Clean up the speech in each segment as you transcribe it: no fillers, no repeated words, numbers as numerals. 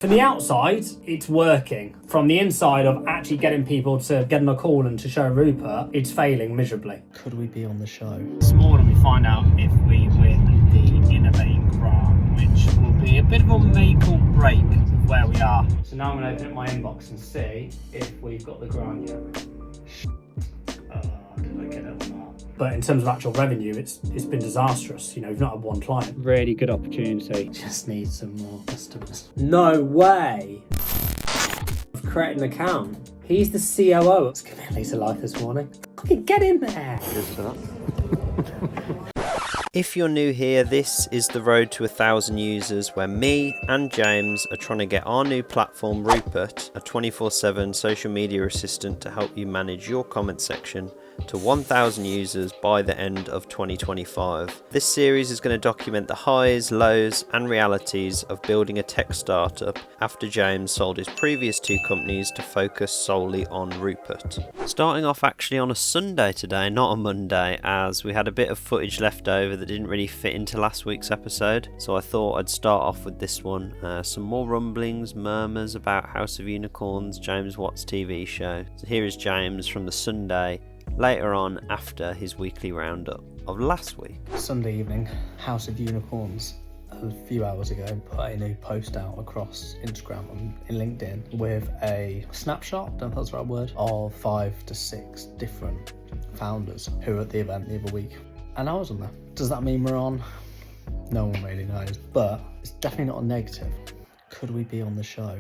From the outside, it's working. From the inside of actually getting people to get on a call and to show Rupert, it's failing miserably. Could we be on the show? This morning we find out if we win the Innovate grant, which will be a bit of a make or break of where we are. So now I'm going to open up my inbox and see if we've got the grant yet. Did I get it or not? But in terms of actual revenue, it's been disastrous. You know, we've not had one client. Really good opportunity. Just need some more customers. No way! I've created an account. He's the COO. Let's give it a lease of life this morning. Fucking get in there! Cheers for that. If you're new here, this is the road to 1,000 users where me and James are trying to get our new platform, Rupert, a 24/7 social media assistant to help you manage your comment section, to 1,000 users by the end of 2025. This series is going to document the highs, lows and realities of building a tech startup after James sold his previous 2 companies to focus solely on Rupert. Starting off actually on a Sunday today, not a Monday, as we had a bit of footage left over that didn't really fit into last week's episode, so I thought I'd start off with this one. Some more rumblings, murmurs about House of Unicorns, James Watt's TV show. So here is James from the Sunday, later on after his weekly roundup of last week. Sunday evening, House of Unicorns a few hours ago put a new post out across Instagram and in LinkedIn with a snapshot, don't know if that's the right word, of 5 to 6 different founders who were at the event the other week. And I was on there. Does that mean we're on? No one really knows, but it's definitely not a negative. Could we be on the show?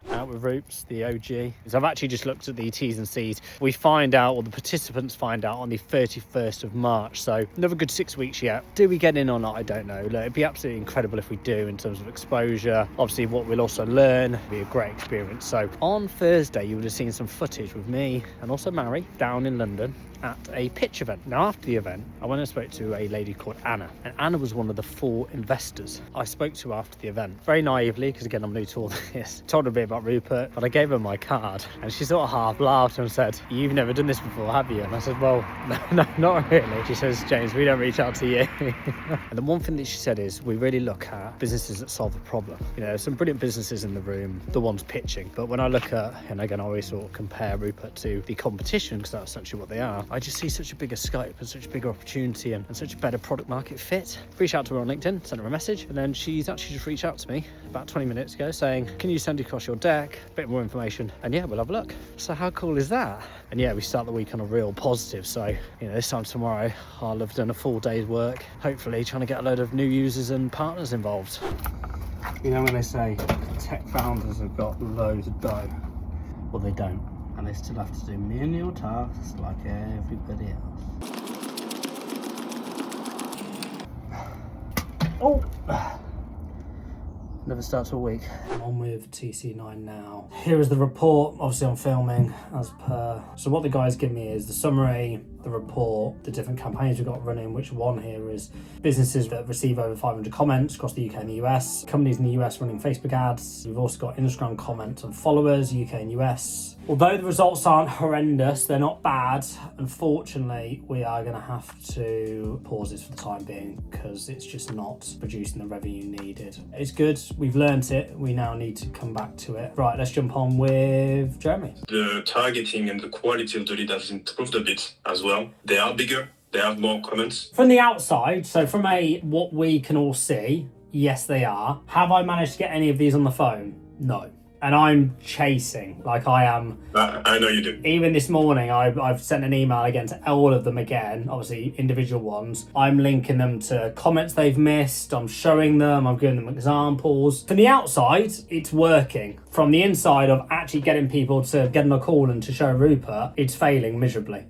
Out with Roops, the OG. So I've actually just looked at the T's and C's. We find out, or the participants find out, on the 31st of March. So another good 6 weeks yet. Do we get in or not? I don't know. Look, it'd be absolutely incredible if we do in terms of exposure. Obviously, what we'll also learn will be a great experience. So on Thursday, you would have seen some footage with me and also Mary down in London at a pitch event. Now, after the event, I went and spoke to a lady called Anna, and Anna was one of the 4 investors I spoke to after the event. Very naively, because again, I'm new to all this, told her a bit about Rupert, but I gave her my card, and she sort of half laughed and said, "You've never done this before, have you?" And I said, "Well, no, not really." She says, "James, we don't reach out to you." And the one thing that she said is, we really look at businesses that solve a problem. You know, some brilliant businesses in the room, the ones pitching, but when I look at, and again, I always sort of compare Rupert to the competition, because that's essentially what they are, I just see such a bigger scope and such a bigger opportunity and such a better product market fit. Reached out to her on LinkedIn, sent her a message, and then she's actually just reached out to me about 20 minutes ago saying, "Can you send across your deck, a bit more information, and yeah, we'll have a look." So how cool is that? And yeah, we start the week on a real positive. So, you know, this time tomorrow, I'll have done a full day's work, hopefully trying to get a load of new users and partners involved. You know when they say tech founders have got loads of dough? Well, they don't. And they still have to do menial tasks like everybody else. Oh! Never starts a week. I'm on with TC9 now. Here is the report. Obviously I'm filming as per. So what the guys give me is the summary, the report, the different campaigns we've got running, which one here is businesses that receive over 500 comments across the UK and the US, companies in the US running Facebook ads. We've also got Instagram comments and followers, UK and US. Although the results aren't horrendous, they're not bad. Unfortunately, we are going to have to pause this for the time being because it's just not producing the revenue needed. It's good. We've learnt it. We now need to come back to it. Right, let's jump on with Jeremy. The targeting and the quality of the lead has improved a bit as well. They are bigger. They have more comments. From the outside, so from what we can all see, yes, they are. Have I managed to get any of these on the phone? No. And I'm chasing, like I am. I know you do. Even this morning, I've sent an email again to all of them again, obviously individual ones. I'm linking them to comments they've missed. I'm showing them, I'm giving them examples. From the outside, it's working. From the inside of actually getting people to get on a call and to show Rupert, it's failing miserably,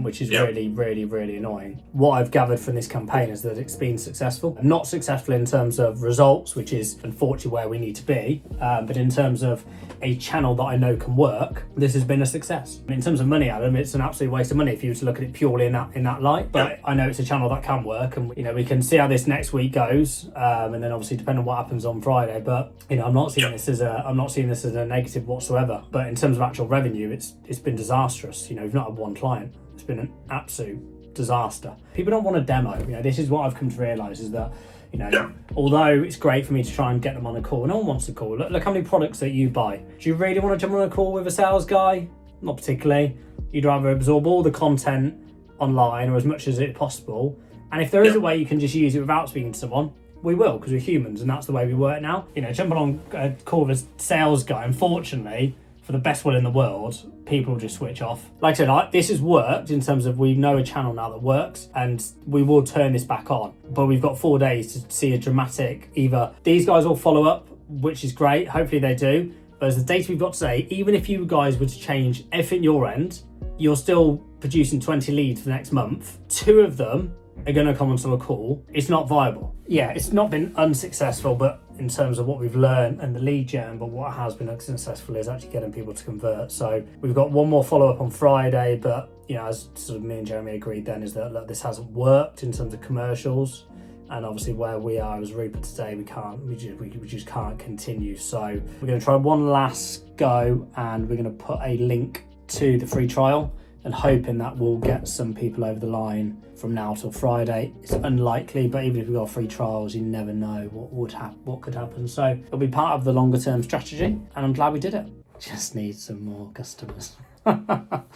which is really, really, really annoying. What I've gathered from this campaign is that it's been successful. Not successful in terms of results, which is unfortunately where we need to be, but in terms of a channel that I know can work, this has been a success. In terms of money, Adam, it's an absolute waste of money if you were to look at it purely in that light. But I know it's a channel that can work, and you know we can see how this next week goes, and then obviously depending on what happens on Friday. But you know, I'm not seeing this as a negative whatsoever. But in terms of actual revenue, it's been disastrous. You know, we've not had one client. It's been an absolute disaster. People don't want a demo. You know, this is what I've come to realise is that You know, Yeah. although it's great for me to try and get them on a call. No one wants a call. Look how many products that you buy. Do you really want to jump on a call with a sales guy? Not particularly. You'd rather absorb all the content online or as much as it's possible. And if there is a way you can just use it without speaking to someone, we will, because we're humans and that's the way we work now. You know, jumping on a call with a sales guy, unfortunately, for the best will in the world, people just switch off. Like I said, this has worked in terms of we know a channel now that works and we will turn this back on. But we've got 4 days to see a dramatic, either these guys will follow up, which is great, hopefully they do. But as the data we've got today, even if you guys were to change everything your end, you're still producing 20 leads for the next month. 2 of them are going to come onto a call. It's not viable. Yeah, it's not been unsuccessful, but in terms of what we've learned and the lead gen, but what has been unsuccessful is actually getting people to convert. So we've got one more follow-up on Friday, but you know, as sort of me and Jeremy agreed then, is that look, this hasn't worked in terms of commercials, and obviously where we are as Rupert today, we just can't continue. So we're going to try one last go, and we're going to put a link to the free trial, and hoping that will get some people over the line from now till Friday. It's unlikely, but even if we've got free trials, you never know what could happen. So it'll be part of the longer term strategy, and I'm glad we did it. Just need some more customers. Rupert.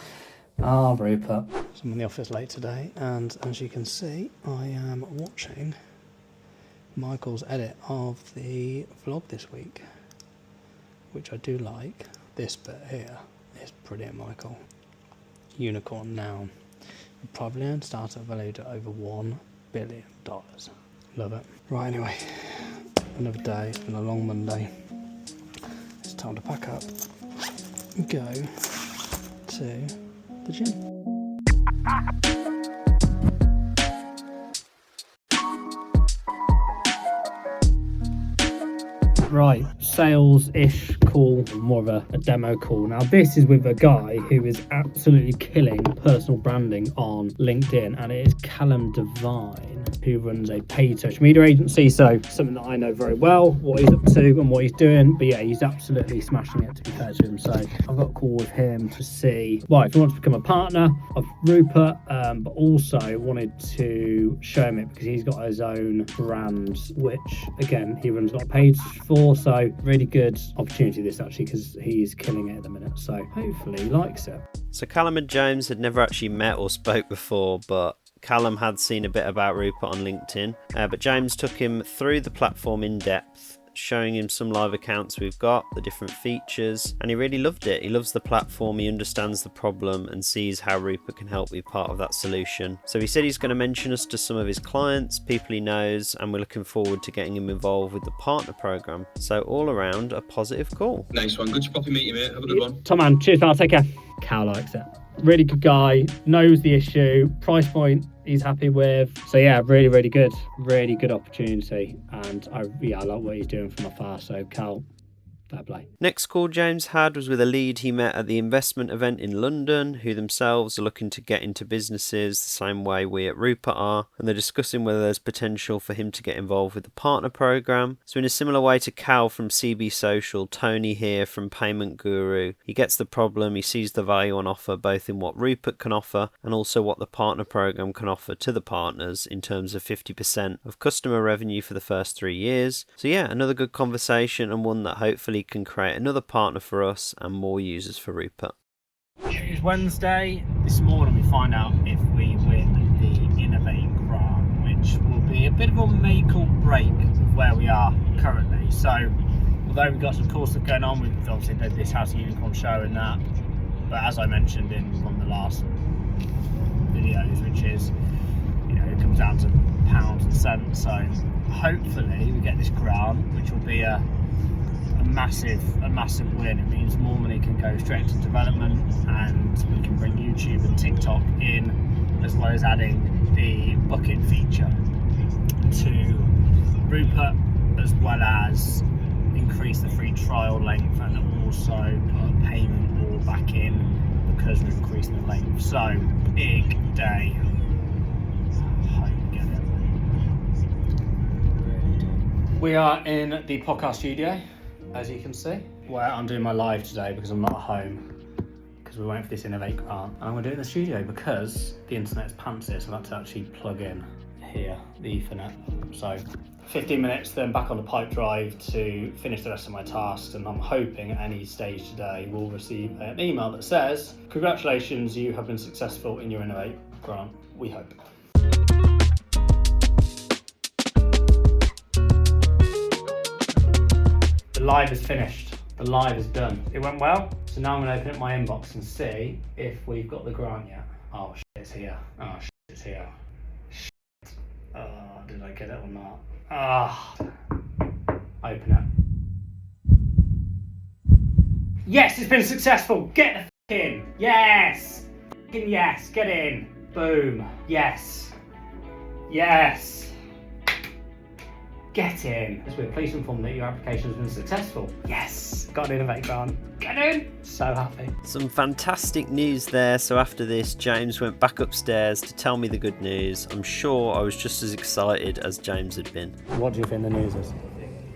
So I'm in the office late today, and as you can see, I am watching Michael's edit of the vlog this week, which I do like. This bit here is brilliant, Michael. Unicorn noun. Probably owned startup valued at over $1 billion. Love it. Right, anyway, another day. It's been a long Monday. It's time to pack up and go to the gym. Right, sales-ish call, more of a demo call. Now this is with a guy who is absolutely killing personal branding on LinkedIn, and it is Callum Devine, who runs a paid social media agency. So something that I know very well, what he's up to and what he's doing. But yeah, he's absolutely smashing it, to be fair to him. So I've got a call with him to see, well, if he wants to become a partner of Rupert, but also wanted to show him it because he's got his own brand, which again, he runs a lot of pages for. So really good opportunity this actually, because he's killing it at the minute. So hopefully he likes it. So Callum and James had never actually met or spoke before, but Callum had seen a bit about Rupert on LinkedIn. But James took him through the platform in depth, showing him some live accounts we've got, the different features, and he really loved it. He loves the platform, he understands the problem and sees how Rupert can help be part of that solution. So he said he's going to mention us to some of his clients, people he knows, and we're looking forward to getting him involved with the partner program. So all around a positive call. Nice one. Good to properly meet you, mate. Have a good one. Top man, cheers pal, take care. Cal likes it. Really good guy, knows the issue, price point he's happy with. So yeah, really good opportunity, and I like what he's doing from afar. So Cal, fair play. Next call James had was with a lead he met at the investment event in London, who themselves are looking to get into businesses the same way we at Rupert are, and they're discussing whether there's potential for him to get involved with the partner program. So in a similar way to Cal from CB Social, Tony here from Payment Guru, he gets the problem, he sees the value on offer both in what Rupert can offer and also what the partner program can offer to the partners in terms of 50% of customer revenue for the first 3 years. So yeah, another good conversation, and one that hopefully can create another partner for us and more users for Rupert. It's Wednesday. This morning we find out if we win the Innovate grant, which will be a bit of a make or break of where we are currently. So although we've got some cool stuff going on, we've obviously did this House of Unicorn show and that, but as I mentioned in one of the last videos, which is, you know, it comes down to pounds and cents. So hopefully we get this grant, which will be a massive win. It means more money can go straight to development, and we can bring YouTube and TikTok in, as well as adding the bucket feature to Rupert, as well as increase the free trial length and also put payment all back in because we've increased the length. So big day. Hope we get it. We are in the podcast studio, as you can see, where I'm doing my live today because I'm not at home, because we went for this Innovate grant, and I'm going to do it in the studio because the internet's pants here, so I've had to actually plug in here, the Ethernet. So 15 minutes, then back on the pipe drive to finish the rest of my tasks, and I'm hoping at any stage today we'll receive an email that says, congratulations, you have been successful in your Innovate grant. We hope. The live is finished. The live is done. It went well. So now I'm going to open up my inbox and see if we've got the grant yet. Oh shit, it's here. Oh shit, it's here. Shit. Oh, did I get it or not? Ah. Open it. Yes, it's been successful. Get the f in. Yes. F***ing yes. Get in. Boom. Yes. Yes. Get in. As we're pleased to inform that your application has been successful. Yes. Got an Innovate grant. Get in. So happy. Some fantastic news there. So after this, James went back upstairs to tell me the good news. I'm sure I was just as excited as James had been. What do you think the news is?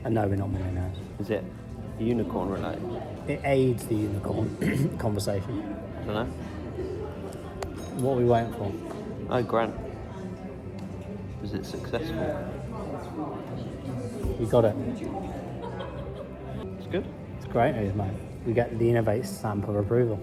And no, we're not millionaires. Is it unicorn related? It aids the unicorn conversation. I don't know. What are we waiting for? Oh, grant. Was it successful? We got it. It's good. It's great news, mate. We get the Innovate stamp of approval.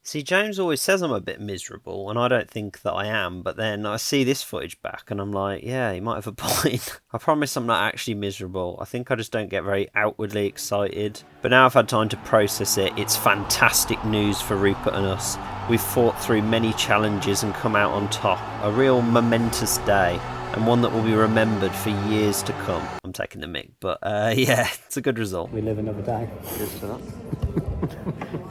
See, James always says I'm a bit miserable, and I don't think that I am, but then I see this footage back and I'm like, yeah, he might have a point. I promise I'm not actually miserable. I think I just don't get very outwardly excited. But now I've had time to process it. It's fantastic news for Rupert and us. We've fought through many challenges and come out on top. A real momentous day, and one that will be remembered for years to come. I'm taking the mic, but yeah, it's a good result. We live another day. Cheers for that.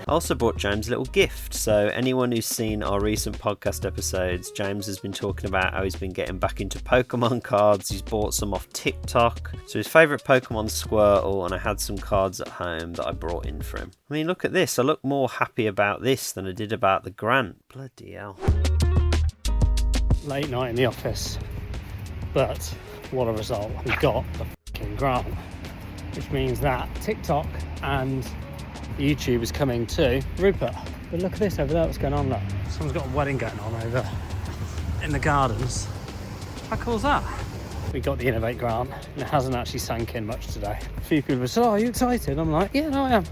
I also brought James a little gift. So anyone who's seen our recent podcast episodes, James has been talking about how he's been getting back into Pokemon cards. He's bought some off TikTok. So his favourite Pokemon's Squirtle, and I had some cards at home that I brought in for him. I mean, look at this. I look more happy about this than I did about the grant. Bloody hell. Late night in the office. But what a result. We got the fucking grant. Which means that TikTok and YouTube is coming to Rupert. But look at this over there, what's going on, look. Someone's got a wedding going on over in the gardens. How cool is that? We got the Innovate grant, and it hasn't actually sunk in much today. A few people have said, oh, are you excited? I'm like, yeah, no, I am.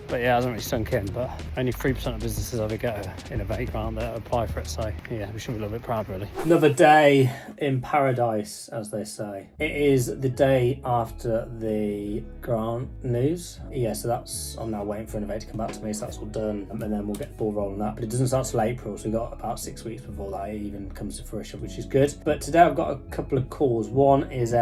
But yeah, it hasn't really sunk in, but only 3% of businesses ever get an Innovate grant that apply for it, so yeah, we should be a little bit proud, really. Another day in paradise, as they say. It is the day after the grant news. Yeah, so I'm now waiting for Innovate to come back to me, so that's all done, and then we'll get the ball rolling on that. But it doesn't start till April, so we've got about 6 weeks before that even comes to fruition, which is good. But today I've got a couple of calls. One is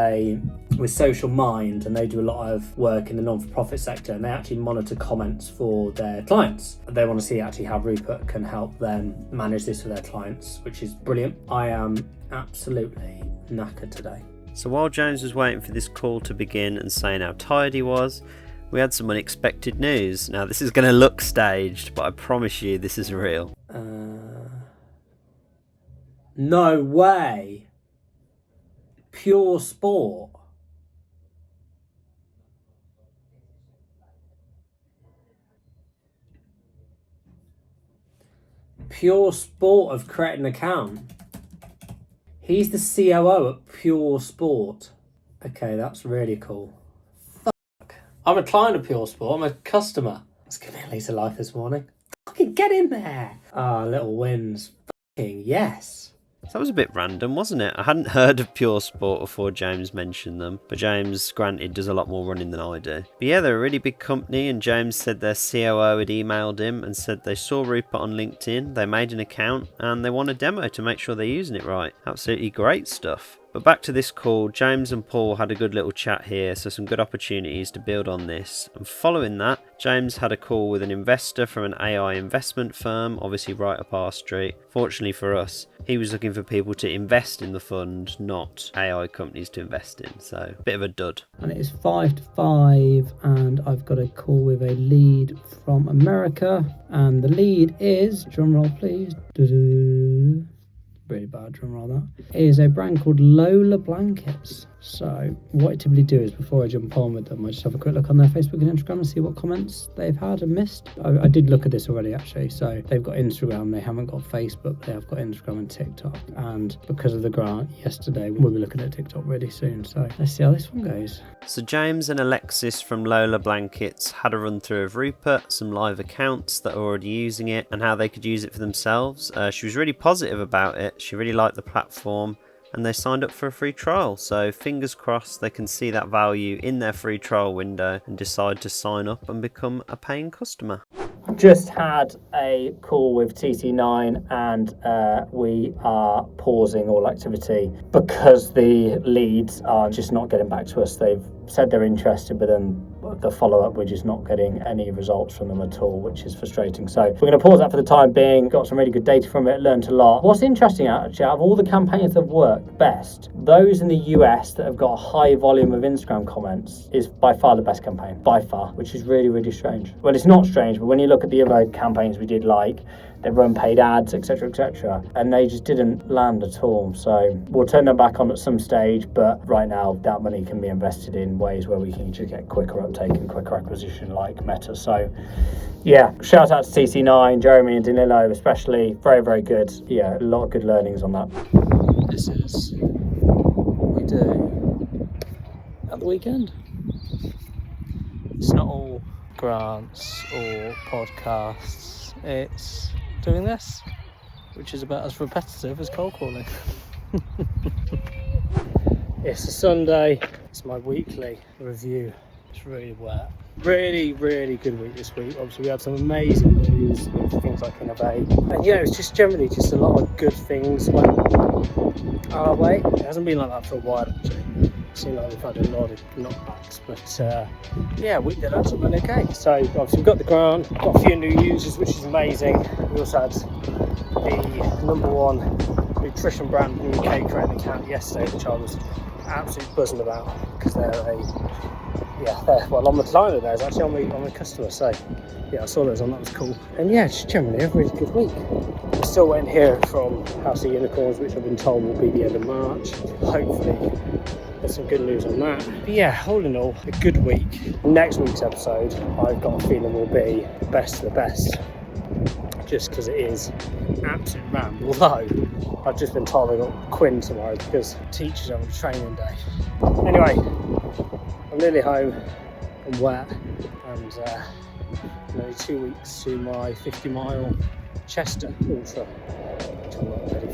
with Social Mind, and they do a lot of work in the non-for-profit sector, and they actually monitor comments for their clients. They want to see actually how Rupert can help them manage this for their clients, which is brilliant. I am absolutely knackered today. So while James was waiting for this call to begin and saying how tired he was, we had some unexpected news. Now this is going to look staged, but I promise you this is real. No way. Pure Sport. Pure Sport have created an account. He's the COO at Pure Sport. Okay, that's really cool. Fuck. I'm a client of Pure Sport. I'm a customer. Let's give me at least a life this morning. Fucking get in there. Little wins. Fucking yes. So that was a bit random, wasn't it? I hadn't heard of Pure Sport before James mentioned them, but James, granted, does a lot more running than I do. But yeah, they're a really big company, and James said their COO had emailed him and said they saw Rupert on LinkedIn, they made an account, and they want a demo to make sure they're using it right. Absolutely great stuff. But back to this call, James and Paul had a good little chat here, so some good opportunities to build on this. And following that, James had a call with an investor from an AI investment firm, obviously right up our street. Fortunately for us, he was looking for people to invest in the fund, not AI companies to invest in, so bit of a dud. And it is 5 to 5, and I've got a call with a lead from America, and the lead is, drumroll please, really bad drum roll that, is a brand called Lola Blankets. So what I typically do is before I jump on with them, I just have a quick look on their Facebook and Instagram and see what comments they've had and missed. I did look at this already actually. So they've got Instagram, they haven't got Facebook, they have got Instagram and TikTok. And because of the grant yesterday, we'll be looking at TikTok really soon. So let's see how this one goes. So James and Alexis from Lola Blankets had a run through of Rupert, some live accounts that are already using it and how they could use it for themselves. She was really positive about it. She really liked the platform and they signed up for a free trial. So fingers crossed they can see that value in their free trial window and decide to sign up and become a paying customer. Just had a call with TC9 and we are pausing all activity because the leads are just not getting back to us. They've said they're interested, but then the follow-up, we're just not getting any results from them at all, which is frustrating. So we're going to pause that for the time being. Got some really good data from it, learned a lot. What's interesting actually, out of all the campaigns that have worked best, those in the US that have got a high volume of Instagram comments is by far the best campaign, by far, which is really, really strange. Well, it's not strange, but when you look at the other campaigns we did, like they run paid ads, etc., and they just didn't land at all. So we'll turn them back on at some stage, but right now that money can be invested in ways where we can just get quicker uptake and quicker acquisition, like Meta. So yeah, shout out to TC9, Jeremy and Danilo especially, very, very good. Yeah, a lot of good learnings on that. This is what we do at the weekend. It's not all grants or podcasts, it's doing this, which is about as repetitive as cold calling. It's a Sunday, it's my weekly review. It's really wet. Really, really good week this week. Obviously we had some amazing news with things like Innovate, and yeah, it's just generally just a lot of good things went our way. It hasn't been like that for a while actually. It seems like we've had a lot of knockbacks, but yeah, we did absolutely okay. So obviously we've got the grant, got a few new users, which is amazing. We also had the #1 nutrition brand in the UK create an account yesterday, which I was absolutely buzzing about because they're well, on the designer there is actually on the customer. So yeah, I saw those on, that was cool. And yeah, just generally a really good week. I'm still waiting here from House of Unicorns, which I've been told will be the end of March. Hopefully there's some good news on that. But yeah, all in all, a good week. Next week's episode, I've got a feeling will be best of the best, just because it is absolute ramp. Although I've just been told I've got Quinn tomorrow because teachers have a training day. Anyway, I'm nearly home. I'm wet, and only 2 weeks to my 50-mile Chester Ultra, which I'm not ready